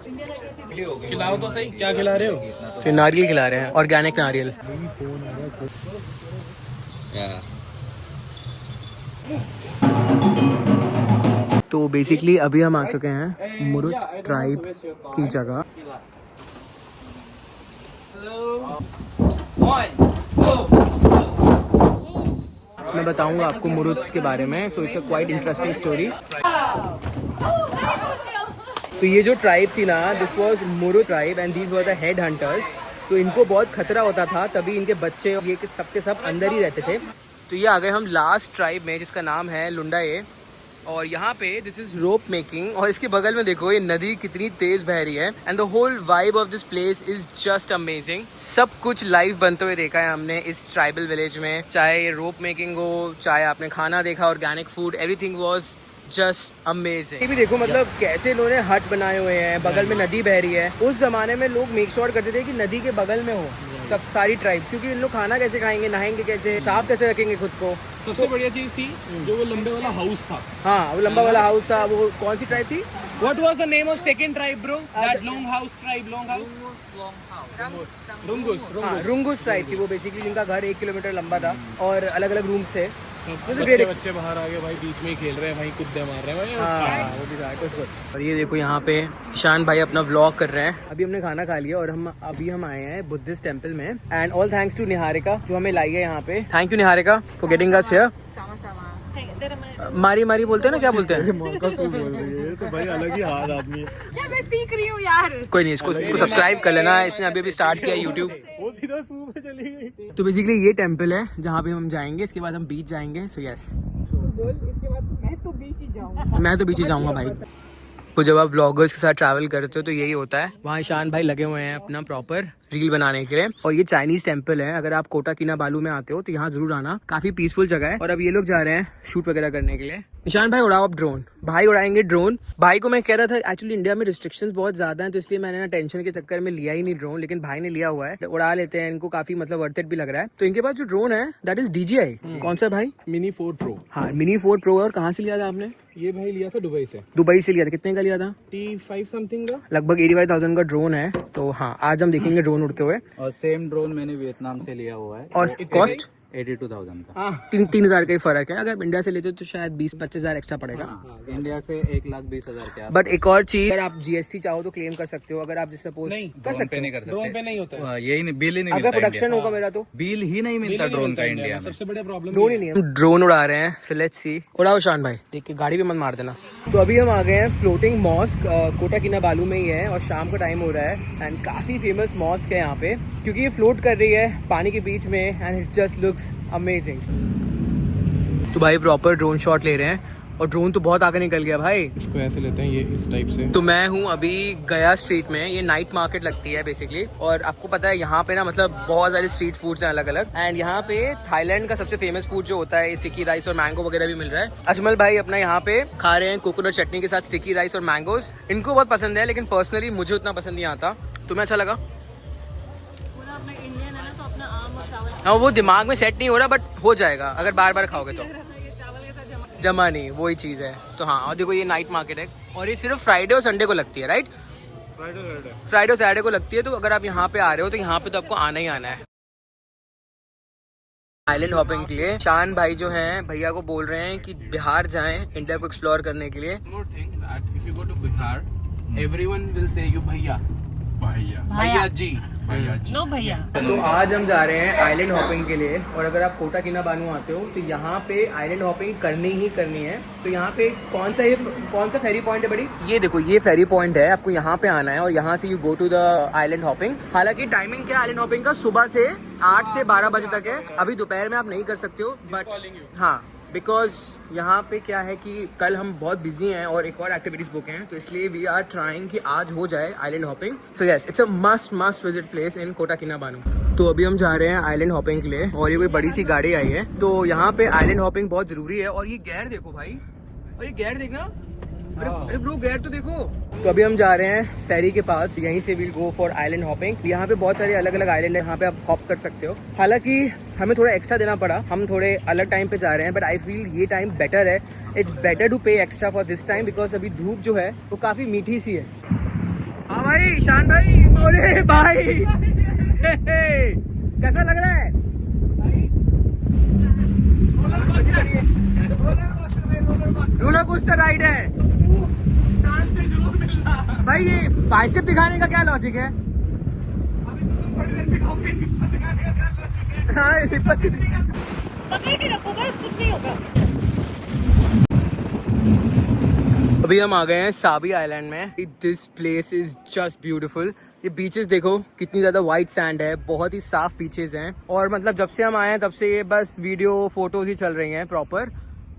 E: इंडिया का कैसे
B: खिलाओ तो सही, क्या खिला रहे हो?
A: तो नारियल खिला रहे हैं, ऑर्गेनिक नारियल। तो बेसिकली अभी हम आ चुके हैं मुरुत ट्राइब की जगह। मैं बताऊंगा आपको मुरुत के बारे में, so it's a quite interesting story. तो ये जो ट्राइब थी ना, this was Murut tribe and these were the head hunters. तो इनको बहुत खतरा होता था, तभी इनके बच्चे ये सबके सब अंदर ही रहते थे। तो ये आ गए हम लास्ट ट्राइब में, जिसका नाम है लुंडाए। और यहाँ पे दिस इज रोप मेकिंग, और इसके बगल में देखो ये नदी कितनी तेज बह रही है and the whole vibe of this place is just amazing. सब कुछ लाइव बनते हुए देखा है हमने इस ट्राइबल विलेज में, चाहे रोप मेकिंग हो, चाहे आपने खाना देखा, organic food, everything was just amazing. ये भी देखो मतलब कैसे इन्होंने हट बनाए हुए हैं, बगल में नदी बह रही है। उस जमाने में लोग मेक श्योर करते थे कि नदी के बगल में हो सब सारी ट्राइब, क्योंकि इन लोग खाना कैसे खाएंगे, नहाएंगे कैसे, साफ कैसे रखेंगे खुद को।
B: सबसे बढ़िया चीज थी जो वो लंबे वाला हाउस था।
A: हाँ, वो लंबा वाला हाउस था। वो कौन सी ट्राइब थी?
B: What was the name of second tribe, bro? That long house tribe, long house. Rungus.
A: हाँ, रुंगुस ट्राइब थी वो। बेसिकली जिनका घर 1 किलोमीटर लंबा था और अलग अलग रूम्स थे।
B: बच्चे बाहर आ गए भाई, बीच में ही खेल रहे हैं भाई, कुत्ते मार रहे हैं भाई।
A: हाँ, वो भी था कुछ कुछ। और ये देखो यहाँ पे ईशान भाई अपना व्लॉग कर रहे हैं। अभी हमने खाना खा लिया और हम आए हैं बुद्धिस्ट टेम्पल में। And all thanks to Niharika जो हमें लाई है यहाँ पे। Thank you Niharika for getting us here. मारी मारी बोलते हैं ना, क्या बोलते हैं?
B: तो भाई अलग ही हाल आदमी है।
E: क्या मैं सीख रही हूँ यार।
A: कोई नहीं, इसको सब्सक्राइब कर लेना, इसने अभी स्टार्ट किया यूट्यूब।
B: वो सीधा सूह में चली गई।
A: तो बेसिकली ये टेम्पल है जहाँ पे हम जाएंगे, इसके बाद हम बीच जाएंगे। सो यस,
E: इसके बाद मैं तो बीच ही जाऊँगा।
A: मैं तो बीच ही जाऊँगा भाई। तो जब आप व्लॉगर्स के साथ ट्रैवल करते हो तो यही होता है। वहाँ ईशान भाई लगे हुए हैं अपना प्रॉपर रील बनाने के लिए। और ये चाइनीज टेम्पल है, अगर आप कोटा किनाबालू में आते हो तो यहाँ जरूर आना, काफी पीसफुल जगह है। और अब ये लोग जा रहे हैं शूट वगैरह करने के लिए। ईशान भाई उड़ाओ अब ड्रोन। भाई उड़ाएंगे ड्रोन। भाई को मैं कह रहा था एक्चुअली इंडिया में रिस्ट्रिक्शंस बहुत ज्यादा हैं, तो इसलिए मैंने ना टेंशन के चक्कर में लिया ही नहीं ड्रोन, लेकिन भाई ने लिया हुआ है। उड़ा लेते हैं, इनको काफी मतलब वर्थ इट भी लग रहा है। तो इनके पास जो ड्रोन है दैट इज DJI। कौन सा भाई?
B: Mini 4 Pro।
A: हाँ, मिनी 4 Pro। और कहाँ से लिया था आपने?
B: ये भाई लिया था दुबई से।
A: दुबई से लिया था। कितने का लिया था?
B: T5 समथिंग का,
A: लगभग 85,000 का ड्रोन है। तो हाँ, आज हम देखेंगे ड्रोन उड़ते हुए।
D: और सेम ड्रोन मैंने वियतनाम से लिया हुआ है
A: और कॉस्ट
D: 82,000 का।
A: 3,000 का ही फर्क है। अगर इंडिया से लेते हो तो शायद 20-25 हज़ार एक्स्ट्रा पड़ेगा।
D: इंडिया से 1,20,000 के
A: बट एक और चीज, अगर आप GST चाहो तो क्लेम कर सकते हो। अगर आप सपोज कर सकते
D: नहीं कर
B: ड्रोन पे
D: सकते,
B: नहीं होता है।
D: यही नहीं, बिल ही नहीं
A: अगर
D: मिलता
A: प्रोडक्शन होगा मेरा तो
D: बिल ही नहीं मिलता ड्रोन का इंडिया में।
B: सबसे बड़ा प्रॉब्लम
A: ड्रोन ही नहीं है। हम ड्रोन उड़ा रहे हैं, सो लेट्स सी। उड़ाओ शान भाई, ठीक है, गाड़ी भी मत मार देना। तो अभी हम आ गए हैं फ्लोटिंग मॉस्क, कोटा किनाबालू में ही है और शाम का टाइम हो रहा है। एंड काफी फेमस मॉस्क है यहाँ पे, क्योंकि ये फ्लोट कर रही है पानी के बीच में and it just looks amazing. तो भाई प्रॉपर ड्रोन शॉट ले रहे हैं और ड्रोन तो बहुत आगे निकल गया भाई।
B: इसको ऐसे लेते हैं, ये इस टाइप से।
A: तो मैं हूँ अभी गया स्ट्रीट में। ये नाइट मार्केट लगती है बेसिकली, और आपको पता है यहाँ पे ना मतलब बहुत सारे स्ट्रीट फूड्स हैं अलग अलग। एंड यहाँ पे थाईलैंड का सबसे फेमस फूड जो होता है स्टिकी राइस और मैंगो वगैरह भी मिल रहा है। अजमल भाई अपना यहाँ पे खा रहे हैं कोकोनट चटनी के साथ स्टिकी राइस और मैंगोज। इनको बहुत पसंद है, लेकिन पर्सनली मुझे उतना पसंद नहीं आता। तुम्हें अच्छा लगा? हाँ, वो दिमाग में सेट नहीं हो रहा, बट हो जाएगा अगर बार बार खाओगे तो। जमा नहीं, वही चीज़ है। तो हाँ, और देखो ये नाइट मार्केट है और ये सिर्फ फ्राइडे और संडे को लगती है, राइट? फ्राइडे और सैटरडे को लगती है। तो अगर आप यहाँ पे आ रहे हो तो यहाँ पे तो आपको आना ही आना है। आइलैंड हॉपिंग के लिए शान भाई जो हैं भैया को बोल रहे हैं कि बिहार जाएं इंडिया को एक्सप्लोर करने के लिए।
B: More thing that if you go to Bihar, everyone will say you भैया भैया जी।
E: नो भैया।
A: तो आज हम जा रहे हैं आइलैंड हॉपिंग के लिए, और अगर आप कोटा किनाबालू आते हो तो यहाँ पे आइलैंड हॉपिंग करनी ही करनी है। तो यहाँ पे कौन सा फेरी पॉइंट है बड़ी? ये देखो, ये फेरी पॉइंट है। आपको यहाँ पे आना है और यहाँ से you go to the island hopping. हालांकि टाइमिंग क्या है आइलैंड हॉपिंग का? सुबह से 8 से 12 बजे तक है। अभी दोपहर में आप नहीं कर सकते हो, बट हाँ, बिकॉज यहाँ पे क्या है कि कल हम बहुत बिजी हैं और एक और एक्टिविटीज बुक हैं, तो इसलिए वी आर ट्राइंग कि आज हो जाए island hopping. So yes, it's a must visit place in Kota Kinabalu. तो अभी हम जा रहे हैं आइलैंड हॉपिंग के लिए और ये कोई बड़ी सी गाड़ी आई है। तो यहाँ पे आइलैंड हॉपिंग बहुत जरूरी है। और ये गैर देखो भाई, और ये गैर देखना, अरे ब्रो गैर तो देखो। तो अभी हम जा रहे हैं फेरी के पास, यहीं से we'll go for island hopping. यहाँ पे बहुत सारे अलग अलग आइलैंड है, यहाँ पे आप हॉप कर सकते हो। हालांकि हमें थोड़ा एक्स्ट्रा देना पड़ा, हम थोड़े अलग टाइम पे जा रहे हैं, बट आई फील ये टाइम बेटर है। इट्स बेटर टू पे extra for this time, because अभी धूप जो है वो काफी मीठी सी है। हाँ भाई शान भाई, बोले भाई कैसा लग रहा है? रोलर कोस्टर राइड है भाई। ये बाइसेप दिखाने का क्या लॉजिक है? हाँ, अभी हम आ गए हैं साबी आइलैंड में। This place is just beautiful. ये बीचेस देखो कितनी ज्यादा वाइट सैंड है, बहुत ही साफ बीचेस हैं। और मतलब जब से हम आए हैं तब से ये बस वीडियो फोटोज ही चल रही हैं प्रॉपर।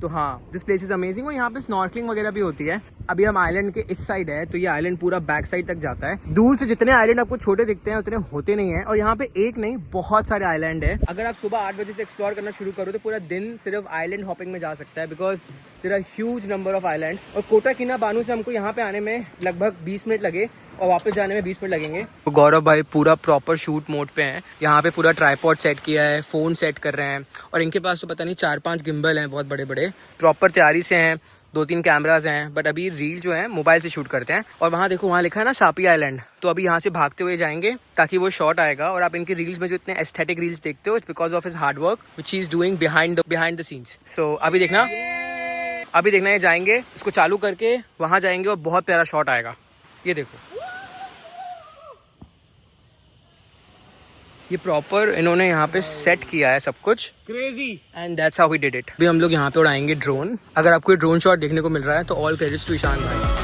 A: तो हाँ, दिस प्लेस इज अमेजिंग। और यहाँ पे स्नॉर्कलिंग वगैरह भी होती है। अभी हम आइलैंड के इस साइड है, तो ये आइलैंड पूरा बैक साइड तक जाता है। दूर से जितने आइलैंड आपको छोटे दिखते हैं उतने होते नहीं है। और यहाँ पे एक नहीं बहुत सारे आइलैंड है। अगर आप सुबह 8 बजे से एक्सप्लोर करना शुरू करो तो पूरा दिन सिर्फ आइलैंड हॉपिंग में जा सकता है, because there are huge number of island. और कोटा किनाबालू से हमको यहाँ पे आने में लगभग 20 मिनट लगे और वापस जाने में 20 मिनट लगेंगे। तो गौरव भाई पूरा प्रॉपर शूट मोड पे हैं। यहाँ पे पूरा ट्राइपॉड सेट किया है, फोन सेट कर रहे हैं। और इनके पास तो पता नहीं 4-5 गिम्बल हैं, बहुत बड़े बड़े, प्रॉपर तैयारी से हैं। 2-3 कैमराज हैं, बट अभी रील जो है मोबाइल से शूट करते हैं। और वहाँ देखो, वहाँ लिखा है ना सापी आइलैंड, तो अभी यहाँ से भागते हुए जाएंगे ताकि वो शॉट आएगा। और आप इनकी रील्स में जो इतने एस्थेटिक रील्स देखते हो, it's because of his hard work which he is doing behind the scenes. So अभी देखना ये जाएंगे, इसको चालू करके वहाँ जाएंगे और बहुत प्यारा शॉट आएगा। ये देखो, ये प्रॉपर इन्होंने यहाँ पे सेट किया है सब कुछ।
B: Crazy.
A: And that's how we did it. अभी हम लोग यहाँ पे उड़ाएंगे ड्रोन। अगर आपको ड्रोन शॉट देखने को मिल रहा है तो ऑल क्रेडिट्स टू ईशान भाई।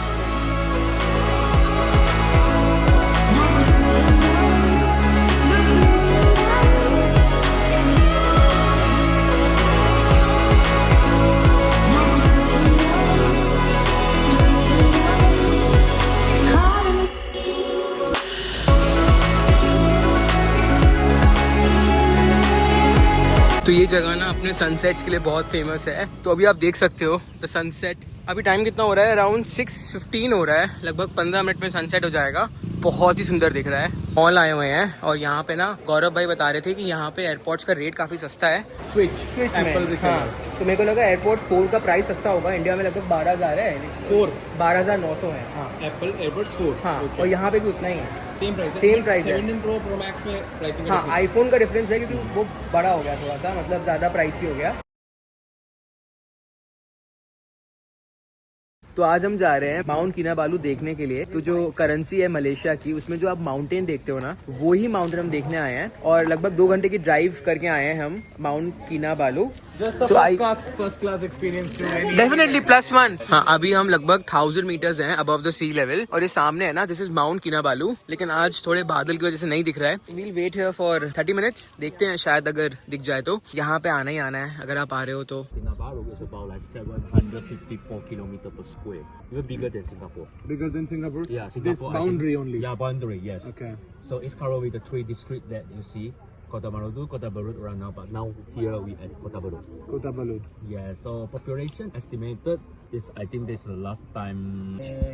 A: तो ये जगह ना अपने सनसेट्स के लिए बहुत फेमस है। तो अभी आप देख सकते हो द सनसेट। अभी टाइम कितना हो रहा है? अराउंड 6:15 हो रहा है। लगभग 15 मिनट में सनसेट हो जाएगा। बहुत ही सुंदर दिख रहा है। मॉल आए हुए हैं और यहाँ पे ना गौरव भाई बता रहे थे कि यहाँ पे एयरपोर्ट्स का रेट काफी सस्ता है।
B: स्विच
A: में हाँ, तो मेरे को लगा एयरपोर्ट 4 का प्राइस सस्ता होगा। इंडिया में लगभग 12,000 है। 12,900 है। हाँ,
B: एप्पल एयरपोर्ट्स 4।
A: हाँ, और यहाँ पे भी उतना ही है।
B: सेम प्राइस है। 17 प्रो मैक्स में प्राइसिंग।
A: हाँ, आईफोन का डिफरेंस है क्योंकि वो बड़ा हो गया थोड़ा सा, मतलब ज़्यादा प्राइसी हो गया। तो आज हम जा रहे हैं माउंट किनाबालू देखने के लिए। तो जो करेंसी है मलेशिया की, उसमें जो आप माउंटेन देखते हो ना, वो ही माउंटेन हम देखने आए हैं। और लगभग 2 घंटे की ड्राइव करके आए हैं हम Mount Kinabalu.
B: First class experience
A: definitely +1। हाँ, अभी हम लगभग 1000 मीटर्स हैं अबव द सी लेवल। और ये सामने है ना, दिस इज माउंट किनाबालू। लेकिन आज थोड़े बादल की वजह से नहीं दिख रहा है। We'll wait here for 30 minutes. देखते हैं, शायद अगर दिख जाए तो। यहाँ पे आना ही आना है अगर आप आ रहे हो तो।
H: Kinabalu is about like 754 kilometers per square. Even bigger than Singapore.
B: Bigger than Singapore?
H: Yeah, Singapore.
B: This boundary only?
H: Yeah, boundary, yes.
B: Okay.
H: So it's covered with the 3 districts that you see. Kota Marudu, Kota Barut right now, but now here we at Kota Barut.
B: Kota Barut.
H: Yeah, so population estimated is, I think this is the last time.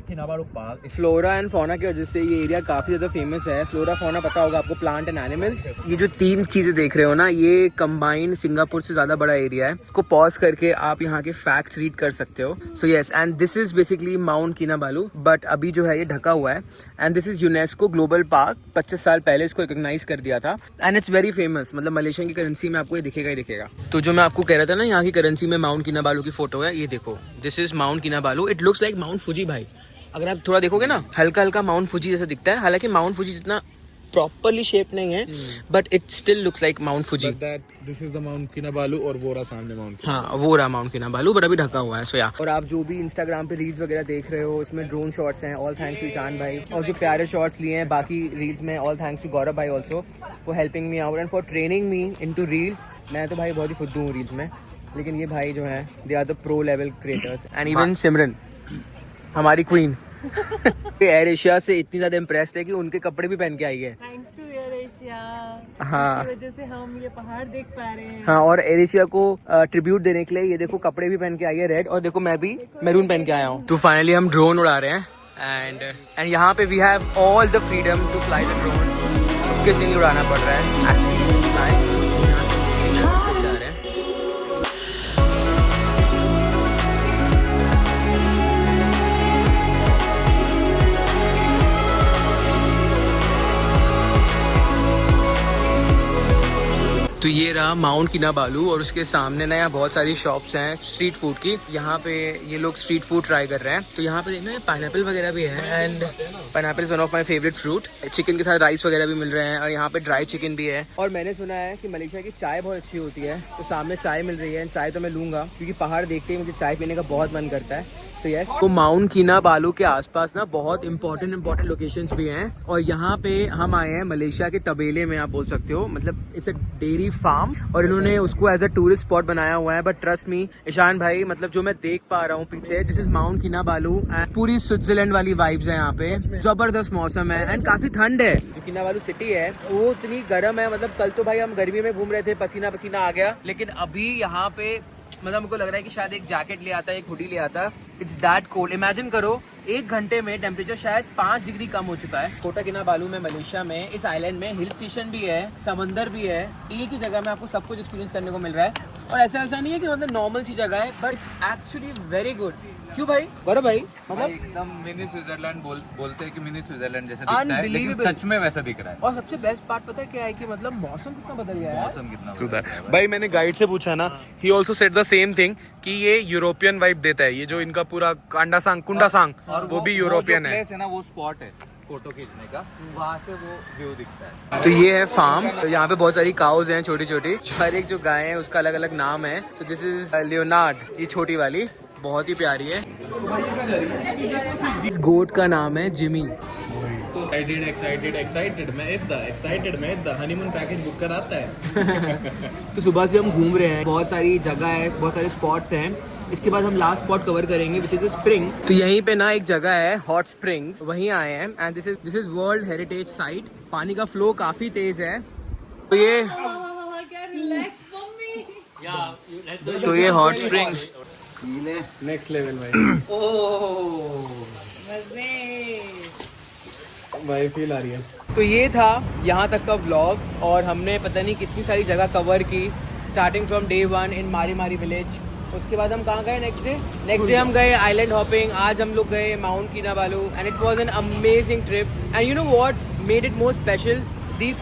H: Kinabalu Park.
A: Flora and fauna की वजह से ये area काफी ज्यादा famous है। Flora fauna पता होगा आपको, प्लांट एंड एनिमल्स। ये जो 3 चीजें देख रहे हो ना, ये कंबाइंड सिंगापुर से ज्यादा बड़ा एरिया है। इसको पॉज करके आप यहाँ के फैक्ट्स रीड कर सकते हो। So yes, and this is basically Mount Kinabalu, but अभी जो है ये ढका हुआ है। And this is UNESCO global park. 25 साल पहले इसको रिकॉग्नाइज कर दिया था। एंड इट्स वेरी फेमस, मतलब मलेशिया की करेंसी में आपको ये दिखेगा ही दिखेगा। तो जो मैं आपको कह रहा था ना, यहाँ की करेंसी में माउंट किनाबालू की फोटो है। ये देखो, this is Mount Kinabalu. It looks like Mount Fuji भाई। अगर आप थोड़ा देखोगे ना, हल्का हल्का माउंट फुजी जैसा दिखता है। हालांकि माउंट फुजी जितना प्रॉपरली शेप नहीं है, but it still looks like Mount Fuji.
B: This is the Mount Kinabalu और वो रहा सामने माउंट।
A: हाँ, वो रहा माउंट किनाबालू, बट अभी ढका हुआ है। सो या, और आप जो भी इंस्टाग्राम पे रील्स वगैरह देख रहे हो, उसमें ड्रोन शॉट्स हैं, ऑल थैंक्स टू ईशान भाई। और जो प्यारे शॉट्स लिए हैं बाकी रील्स में, ऑल थैंक्स टू गौरव भाई also for helping me out and for training me into reels. मैं तो भाई बहुत ही फुद्दू हूँ रील्स में, लेकिन ये भाई जो है they are the pro level creators. And even Simran, हमारी क्वीन, एयर एशिया से इतनी ज्यादा इम्प्रेस है कि उनके कपड़े भी पहन के आई है।
E: Thanks to AirAsia.
A: हाँ,
E: इस वजह से हम ये पहाड़ देख पा रहे हैं।
A: हाँ, और एयर एशिया को ट्रिब्यूट देने के लिए ये देखो कपड़े भी पहन के आई है रेड, और देखो मैं भी मैरून पहन के आया हूँ। तो फाइनली हम ड्रोन उड़ा रहे हैं। एंड यहाँ पे we have all the freedom to fly the drone. चुपके से नहीं उड़ाना पड़ रहा है एक्चुअली। था माउंट किनाबालू और उसके सामने ना यहाँ बहुत सारी शॉप्स हैं स्ट्रीट फूड की। यहाँ पे ये लोग स्ट्रीट फूड ट्राई कर रहे हैं। तो यहाँ पे देखना पाइनएप्पल वगैरह भी है and pineapple is one of my favourite fruit. Chicken के साथ राइस वगैरह भी मिल रहे हैं और यहाँ पे ड्राई चिकन भी है। और मैंने सुना है कि मलेशिया की चाय बहुत अच्छी होती है, तो सामने चाय मिल रही है। चाय तो मैं लूंगा क्योंकि पहाड़ देखते ही मुझे चाय पीने का बहुत मन करता है। तो माउंट किनाबालू के आसपास ना बहुत इंपॉर्टेंट लोकेशंस भी हैं और यहाँ पे हम आए हैं मलेशिया के तबेले में, आप बोल सकते हो। मतलब इट्स अ डेयरी फार्म और इन्होंने उसको एज अ टूरिस्ट स्पॉट बनाया हुआ है। बट ट्रस्ट मी ईशान भाई, मतलब जो मैं देख पा रहा हूँ पीछे, this is Mount Kinabalu and पूरी स्विट्जरलैंड वाली वाइब्स है यहाँ पे। जबरदस्त मौसम है एंड काफी ठंड है। जो किनाबालू सिटी है वो इतनी गर्म है, मतलब कल तो भाई हम गर्मी में घूम रहे थे, पसीना पसीना आ गया। लेकिन अभी यहाँ पे मतलब हमको लग रहा है कि शायद एक जैकेट ले आता है, एक हुडी ले आता है। It's that cold. इमेजिन करो 1 घंटे में टेम्परेचर शायद 5 डिग्री कम हो चुका है। कोटा किनाबालू में मलेशिया में इस आइलैंड में हिल स्टेशन भी है, समंदर भी है। एक ही जगह में आपको सब कुछ एक्सपीरियंस करने को मिल रहा है और ऐसा नहीं है कि मतलब नॉर्मल सी जगह है, बट एक्चुअली वेरी गुड। क्यों भाई? गौरव भाई, मतलब
D: एकदम मिनी स्विट्जरलैंड बोलते हैं कि मिनी स्विट्जरलैंड जैसा दिखता है, लेकिन
A: Unbelievable।
D: सच में वैसा दिख रहा है।
A: और सबसे बेस्ट पार्ट पता है क्या है कि मतलब मौसम कितना बदल गया है।
D: मौसम कितना बदल गया है।
B: भाई मैंने गाइड से पूछा ना, he also said the same thing कि ये यूरोपियन वाइब देता है। ये जो इनका पूरा कुंडासांग
D: और
B: वो भी यूरोपियन है।
D: प्लेस है ना, वो स्पॉट है फोटो खींचने का, वहाँ से वो व्यू दिखता है।
A: तो ये है फार्म। तो यहाँ पे बहुत सारी काउज हैं छोटी छोटी। हर एक जो गाय है उसका अलग अलग नाम है। सो दिस इज लियोनार्ड, ये छोटी वाली बहुत ही प्यारी है। इस गोट का नाम है Jimmy.
B: Excited honeymoon package book कराता है।
A: तो सुबह से हम घूम रहे हैं, बहुत सारी जगह है, बहुत सारे स्पॉट्स हैं। इसके बाद हम लास्ट स्पॉट कवर करेंगे विच इज स्प्रिंग। तो यहीं पे ना एक जगह है हॉट स्प्रिंग, वहीं आए हैं and this is world heritage site. पानी का फ्लो काफी तेज है। तो ये हॉट स्प्रिंग्स
B: नेक्स्ट लेवल भाई। भाई फील आ रही है।
A: तो ये था यहाँ तक का व्लॉग और हमने पता नहीं कितनी सारी जगह कवर की, स्टार्टिंग फ्रॉम डे 1 इन मारी मारी विलेज। उसके बाद हम कहाँ गए नेक्स्ट डे हम गए आइलैंड हॉपिंग। आज हम लोग गए Mount Kinabalu and it was an amazing trip. And you know what made it more special? these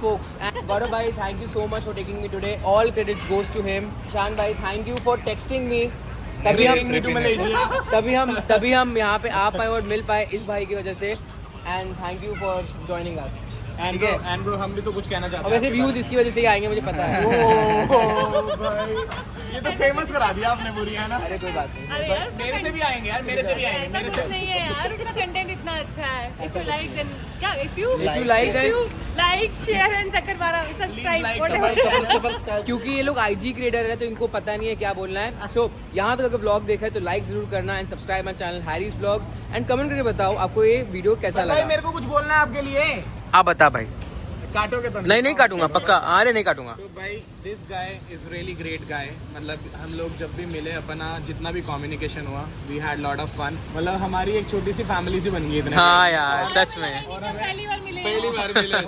A: folks. And Gaurav bhai, thank you so much for taking me today. All credits goes to him. Shan bhai, thank you for texting me. तभी हम यहाँ पे आ पाए और मिल पाए इस भाई की वजह से। And thank you for joining us.
B: And bro हम भी तो कुछ कहना चाहते
A: हैं। वैसे व्यूज इसकी वजह से ही आएंगे, मुझे पता है।
B: भाई ये तो फेमस करा दिया आपने पूरी, है ना?
A: अरे कोई बात नहीं।
E: अरे यार
B: मेरे से भी आएंगे यार, मेरे से भी आएंगे।
E: ऐसा कुछ नहीं है यार, उसका कंटेंट इतना अच्छा है। इफ यू लाइक देन क्या, if you like share and subscribe.
A: क्योंकि ये लोग आईजी क्रिएटर है तो इनको पता नहीं है क्या बोलना है। सो यहाँ तक अगर व्लॉग देखा है तो लाइक जरूर करना and subscribe my channel Harry's vlogs and comment करके बताओ आपको ये वीडियो कैसा लगा।
B: मेरे को कुछ बोलना है आपके लिए।
A: आप बता भाई।
B: काटोगे तो
A: नहीं काटूंगा पक्का। अरे नहीं काटूंगा।
B: तो भाई this guy is really great guy. मतलब हम लोग जब भी मिले, अपना जितना भी कम्युनिकेशन हुआ, we had lot of fun. मतलब हमारी एक छोटी सी फैमिली सी बन गई इतने।
A: हाँ यार सच में
E: पहली बार मिले।
B: पहली बार मिले।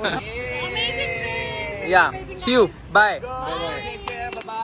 A: या सी यू बाय।